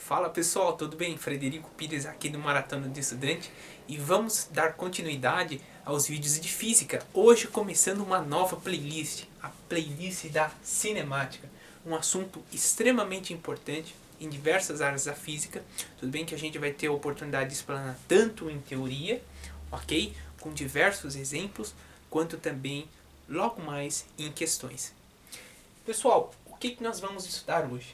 Fala pessoal, tudo bem? Frederico Pires aqui do Maratona de Estudante e vamos dar continuidade aos vídeos de física. Hoje começando uma nova playlist, a playlist da cinemática, um assunto extremamente importante em diversas áreas da física. Tudo bem que a gente vai ter a oportunidade de explanar tanto em teoria, ok? Com diversos exemplos, quanto também logo mais em questões. Pessoal, o que nós vamos estudar hoje?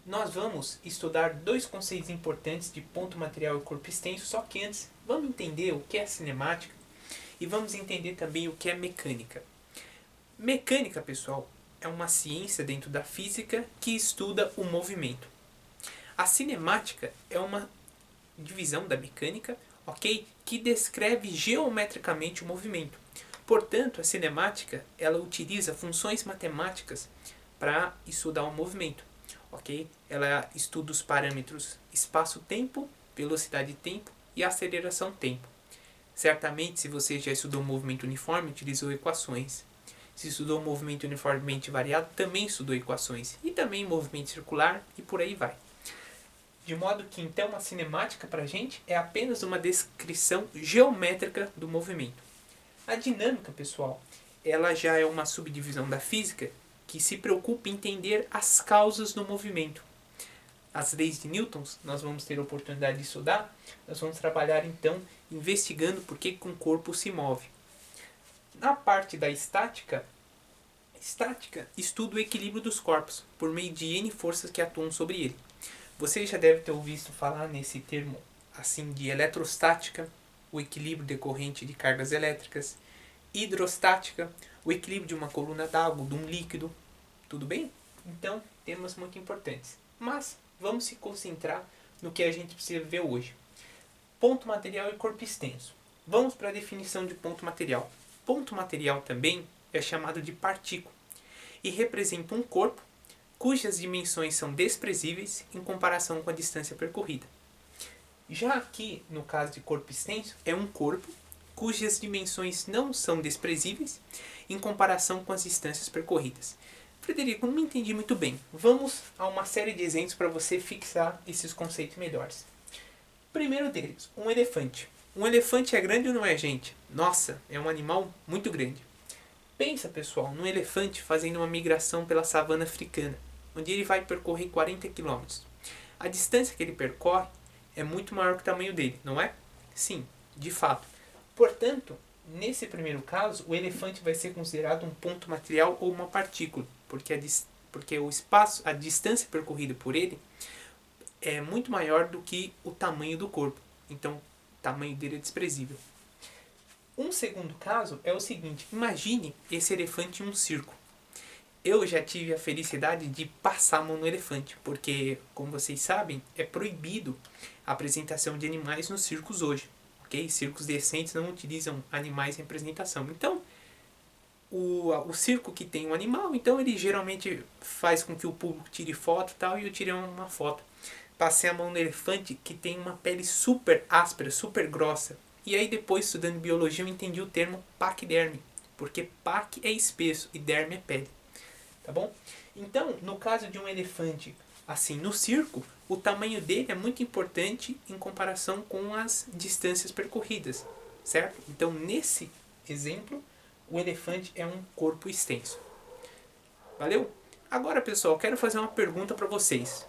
Nós vamos estudar dois conceitos importantes de ponto material e corpo extenso, só que antes vamos entender o que é cinemática e vamos entender também o que é mecânica. Mecânica, pessoal, é uma ciência dentro da física que estuda o movimento. A cinemática é uma divisão da mecânica, ok? Que descreve geometricamente o movimento. Portanto, a cinemática ela utiliza funções matemáticas para estudar o movimento. Ok? Ela estuda os parâmetros espaço-tempo, velocidade-tempo e aceleração-tempo. Certamente, se você já estudou movimento uniforme, utilizou equações. Se estudou movimento uniformemente variado, também estudou equações. E também movimento circular e por aí vai. De modo que, então, a cinemática para a gente é apenas uma descrição geométrica do movimento. A dinâmica, pessoal, ela já é uma subdivisão da física que se preocupa em entender as causas do movimento. As leis de Newton, nós vamos ter a oportunidade de estudar, nós vamos trabalhar então investigando por que um corpo se move. Na parte da estática estuda o equilíbrio dos corpos, por meio de N forças que atuam sobre ele. Você já deve ter ouvido falar nesse termo assim de eletrostática, o equilíbrio decorrente de cargas elétricas, hidrostática, o equilíbrio de uma coluna d'água, de um líquido. Tudo bem? Então, temas muito importantes. Mas, vamos se concentrar no que a gente precisa ver hoje. Ponto material e corpo extenso. Vamos para a definição de ponto material. Ponto material também é chamado de partícula e representa um corpo cujas dimensões são desprezíveis em comparação com a distância percorrida. Já aqui, no caso de corpo extenso, é um corpo cujas dimensões não são desprezíveis em comparação com as distâncias percorridas. Frederico, não me entendi muito bem. Vamos a uma série de exemplos para você fixar esses conceitos melhores. Primeiro deles, um elefante. Um elefante é grande ou não é, gente? Nossa, é um animal muito grande. Pensa, pessoal, num elefante fazendo uma migração pela savana africana, onde ele vai percorrer 40 km. A distância que ele percorre é muito maior que o tamanho dele, não é? Sim, de fato. Portanto, nesse primeiro caso, o elefante vai ser considerado um ponto material ou uma partícula, porque o espaço, a distância percorrida por ele é muito maior do que o tamanho do corpo. Então, o tamanho dele é desprezível. Um segundo caso é o seguinte: imagine esse elefante em um circo. Eu já tive a felicidade de passar a mão no elefante, porque, como vocês sabem, é proibido a apresentação de animais nos circos hoje. Okay? Circos decentes não utilizam animais em representação. Então, o circo que tem um animal, então ele geralmente faz com que o público tire foto e tal, e eu tirei uma foto. Passei a mão no elefante que tem uma pele super áspera, super grossa. E aí depois, estudando biologia, eu entendi o termo paquiderme, porque pac é espesso e derme é pele. Tá bom? Então, no caso de um elefante assim no circo, o tamanho dele é muito importante em comparação com as distâncias percorridas, certo? Então, nesse exemplo, o elefante é um corpo extenso. Valeu? Agora, pessoal, quero fazer uma pergunta para vocês.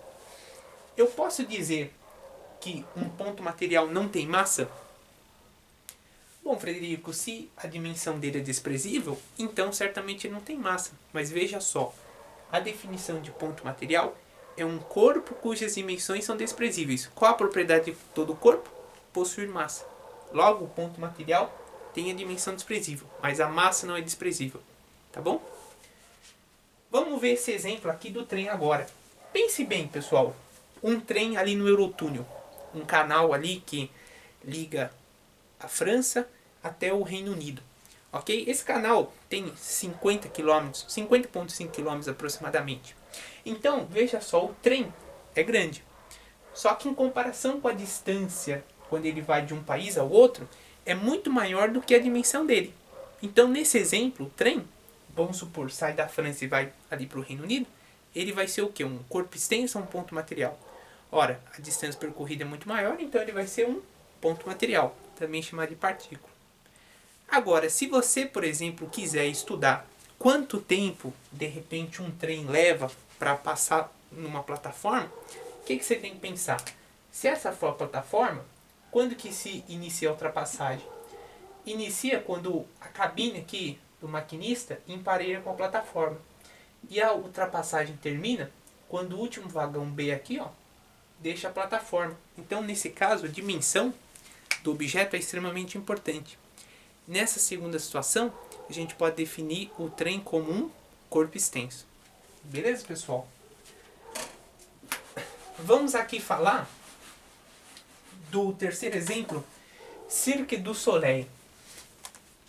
Eu posso dizer que um ponto material não tem massa? Bom, Frederico, se a dimensão dele é desprezível, então certamente não tem massa. Mas veja só, a definição de ponto material é um corpo cujas dimensões são desprezíveis. Qual a propriedade de todo corpo? Possuir massa. Logo, o ponto material tem a dimensão desprezível, mas a massa não é desprezível. Tá bom? Vamos ver esse exemplo aqui do trem agora. Pense bem, pessoal. Um trem ali no Eurotúnel. Um canal ali que liga a França até o Reino Unido. Ok? Esse canal tem 50 km, 50,5 km aproximadamente. Então, veja só, o trem é grande. Só que em comparação com a distância, quando ele vai de um país ao outro, é muito maior do que a dimensão dele. Então, nesse exemplo, o trem, vamos supor, sai da França e vai ali para o Reino Unido, ele vai ser o quê? Um corpo extenso ou um ponto material? Ora, a distância percorrida é muito maior, então ele vai ser um ponto material, também chamado de partícula. Agora, se você, por exemplo, quiser estudar quanto tempo, de repente, um trem leva para passar numa plataforma, o que você tem que pensar? Se essa for a plataforma, quando que se inicia a ultrapassagem? Inicia quando a cabine aqui do maquinista empareia com a plataforma. E a ultrapassagem termina quando o último vagão B aqui, ó, deixa a plataforma. Então, nesse caso, a dimensão do objeto é extremamente importante. Nessa segunda situação, a gente pode definir o trem como um corpo extenso. Beleza, pessoal? Vamos aqui falar do terceiro exemplo, Cirque du Soleil.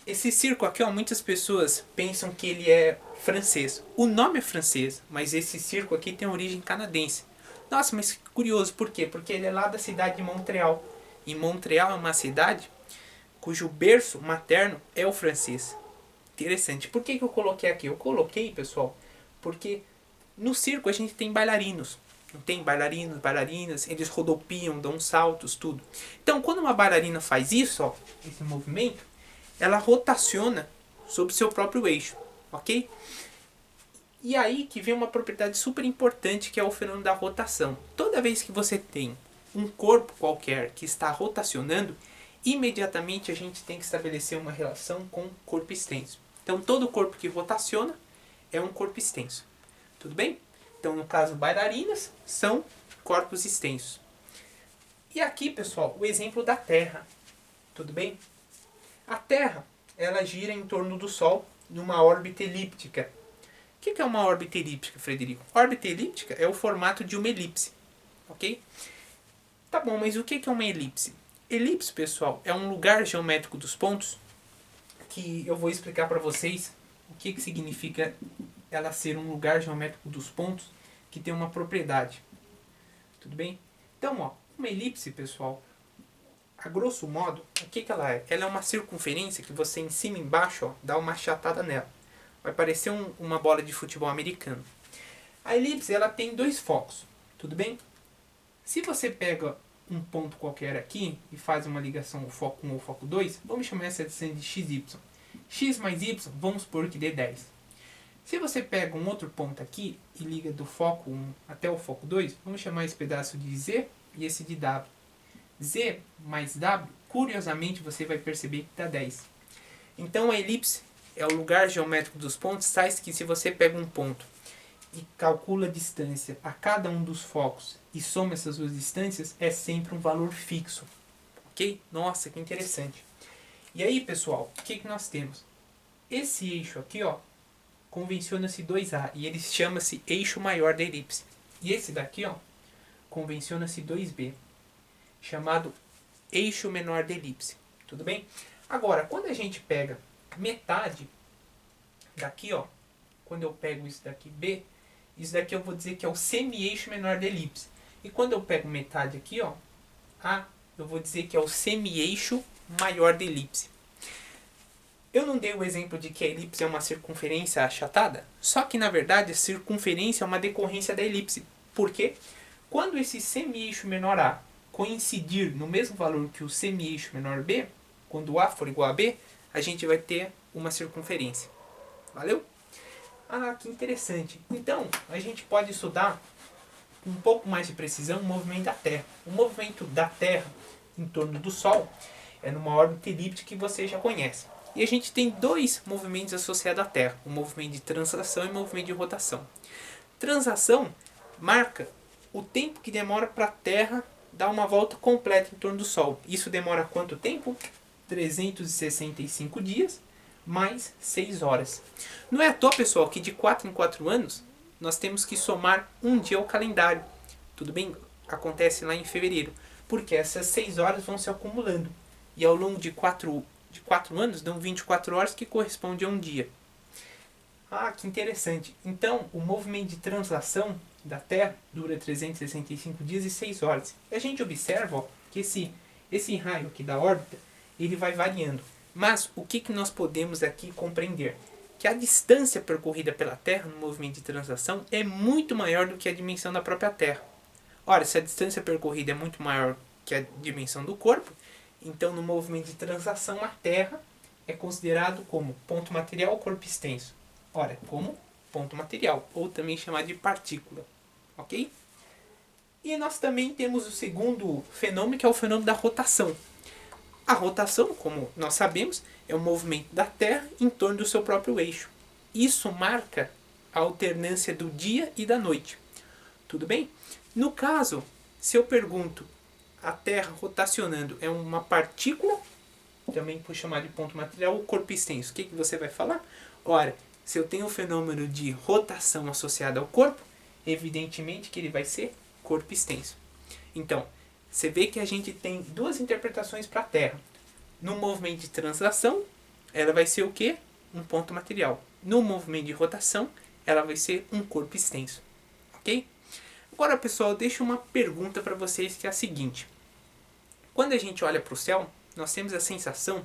Esse circo aqui, ó, muitas pessoas pensam que ele é francês. O nome é francês, mas esse circo aqui tem origem canadense. Nossa, mas curioso, por quê? Porque ele é lá da cidade de Montreal. E Montreal é uma cidade cujo berço materno é o francês. Interessante. Por que eu coloquei aqui? Eu coloquei, pessoal, porque no circo a gente tem bailarinos. Não tem bailarinos, bailarinas, eles rodopiam, dão saltos, tudo. Então, quando uma bailarina faz isso, ó, esse movimento, ela rotaciona sobre seu próprio eixo, ok? E aí que vem uma propriedade super importante, que é o fenômeno da rotação. Toda vez que você tem um corpo qualquer que está rotacionando, imediatamente a gente tem que estabelecer uma relação com o corpo extenso. Então, todo corpo que rotaciona é um corpo extenso. Tudo bem? Então, no caso, bailarinas são corpos extensos. E aqui, pessoal, o exemplo da Terra. Tudo bem? A Terra, ela gira em torno do Sol numa órbita elíptica. O que é uma órbita elíptica, Frederico? Órbita elíptica é o formato de uma elipse. Ok? Tá bom, mas o que é uma elipse? Elipse, pessoal, é um lugar geométrico dos pontos que eu vou explicar para vocês o que significa ela ser um lugar geométrico dos pontos que tem uma propriedade. Tudo bem? Então, ó, uma elipse, pessoal, a grosso modo, o que ela é? Ela é uma circunferência que você em cima e embaixo, ó, dá uma achatada nela. Vai parecer uma bola de futebol americano. A elipse, ela tem dois focos. Tudo bem? Se você pega um ponto qualquer aqui e faz uma ligação, o foco 1 ou o foco 2, vamos chamar essa distância de xy. X mais y, vamos supor que dê 10. Se você pega um outro ponto aqui e liga do foco 1 até o foco 2, vamos chamar esse pedaço de z e esse de w. Z mais w, curiosamente você vai perceber que dá 10. Então a elipse é o lugar geométrico dos pontos, tais que se você pega um ponto e calcula a distância a cada um dos focos e soma essas duas distâncias, é sempre um valor fixo. Ok? Nossa, que interessante. E aí, pessoal, o que nós temos? Esse eixo aqui, ó, convenciona-se 2A e ele chama-se eixo maior da elipse. E esse daqui, ó, convenciona-se 2B, chamado eixo menor da elipse. Tudo bem? Agora, quando a gente pega metade daqui, ó, quando eu pego isso daqui B, isso daqui eu vou dizer que é o semi-eixo menor da elipse. E quando eu pego metade aqui, ó, A, eu vou dizer que é o semi-eixo maior da elipse. Eu não dei o exemplo de que a elipse é uma circunferência achatada? Só que, na verdade, a circunferência é uma decorrência da elipse. Por quê? Quando esse semi-eixo menor A coincidir no mesmo valor que o semi-eixo menor B, quando A for igual a B, a gente vai ter uma circunferência. Valeu? Ah, que interessante. Então, a gente pode estudar com um pouco mais de precisão o movimento da Terra. O movimento da Terra em torno do Sol é numa órbita elíptica que você já conhece. E a gente tem dois movimentos associados à Terra, o movimento de translação e o movimento de rotação. Translação marca o tempo que demora para a Terra dar uma volta completa em torno do Sol. Isso demora quanto tempo? 365 dias mais 6 horas. Não é à toa, pessoal, que de 4 em 4 anos nós temos que somar um dia ao calendário. Tudo bem? Acontece lá em fevereiro. Porque essas 6 horas vão se acumulando. E ao longo de 4 anos dão 24 horas, que corresponde a um dia. Ah, que interessante. Então, o movimento de translação da Terra dura 365 dias e 6 horas. E a gente observa, ó, que esse raio aqui da órbita, ele vai variando. Mas o que nós podemos aqui compreender? Que a distância percorrida pela Terra no movimento de translação é muito maior do que a dimensão da própria Terra. Ora, se a distância percorrida é muito maior que a dimensão do corpo, então no movimento de translação a Terra é considerado como ponto material ou corpo extenso. Ora, como ponto material, ou também chamado de partícula. Ok? E nós também temos o segundo fenômeno, que é o fenômeno da rotação. A rotação, como nós sabemos, é o movimento da Terra em torno do seu próprio eixo. Isso marca a alternância do dia e da noite. Tudo bem? No caso, se eu pergunto, a Terra rotacionando é uma partícula, também por chamar de ponto material, ou corpo extenso, o que você vai falar? Ora, se eu tenho um fenômeno de rotação associado ao corpo, evidentemente que ele vai ser corpo extenso. Então, você vê que a gente tem duas interpretações para a Terra. No movimento de translação, ela vai ser o quê? Um ponto material. No movimento de rotação, ela vai ser um corpo extenso. Ok? Agora, pessoal, deixo uma pergunta para vocês, que é a seguinte. Quando a gente olha para o céu, nós temos a sensação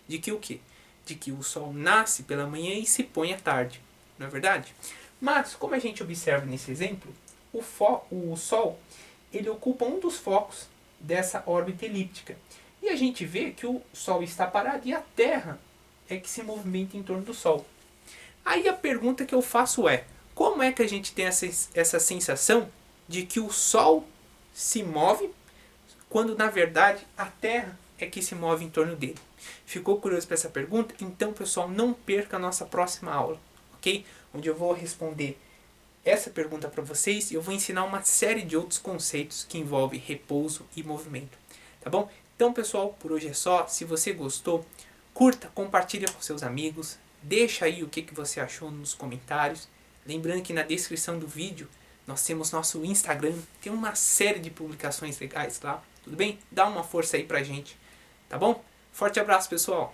de que o quê? De que o Sol nasce pela manhã e se põe à tarde. Não é verdade? Mas, como a gente observa nesse exemplo, o Sol ele ocupa um dos focos dessa órbita elíptica. E a gente vê que o Sol está parado e a Terra é que se movimenta em torno do Sol. Aí a pergunta que eu faço é, como é que a gente tem essa sensação de que o Sol se move, quando na verdade a Terra é que se move em torno dele? Ficou curioso para essa pergunta? Então, pessoal, não perca a nossa próxima aula, ok? Onde eu vou responder essa pergunta para vocês e eu vou ensinar uma série de outros conceitos que envolvem repouso e movimento, tá bom? Então, pessoal, por hoje é só. Se você gostou, curta, compartilha com seus amigos, deixa aí o que você achou nos comentários. Lembrando que na descrição do vídeo nós temos nosso Instagram, tem uma série de publicações legais lá, tudo bem? Dá uma força aí pra gente, tá bom? Forte abraço, pessoal!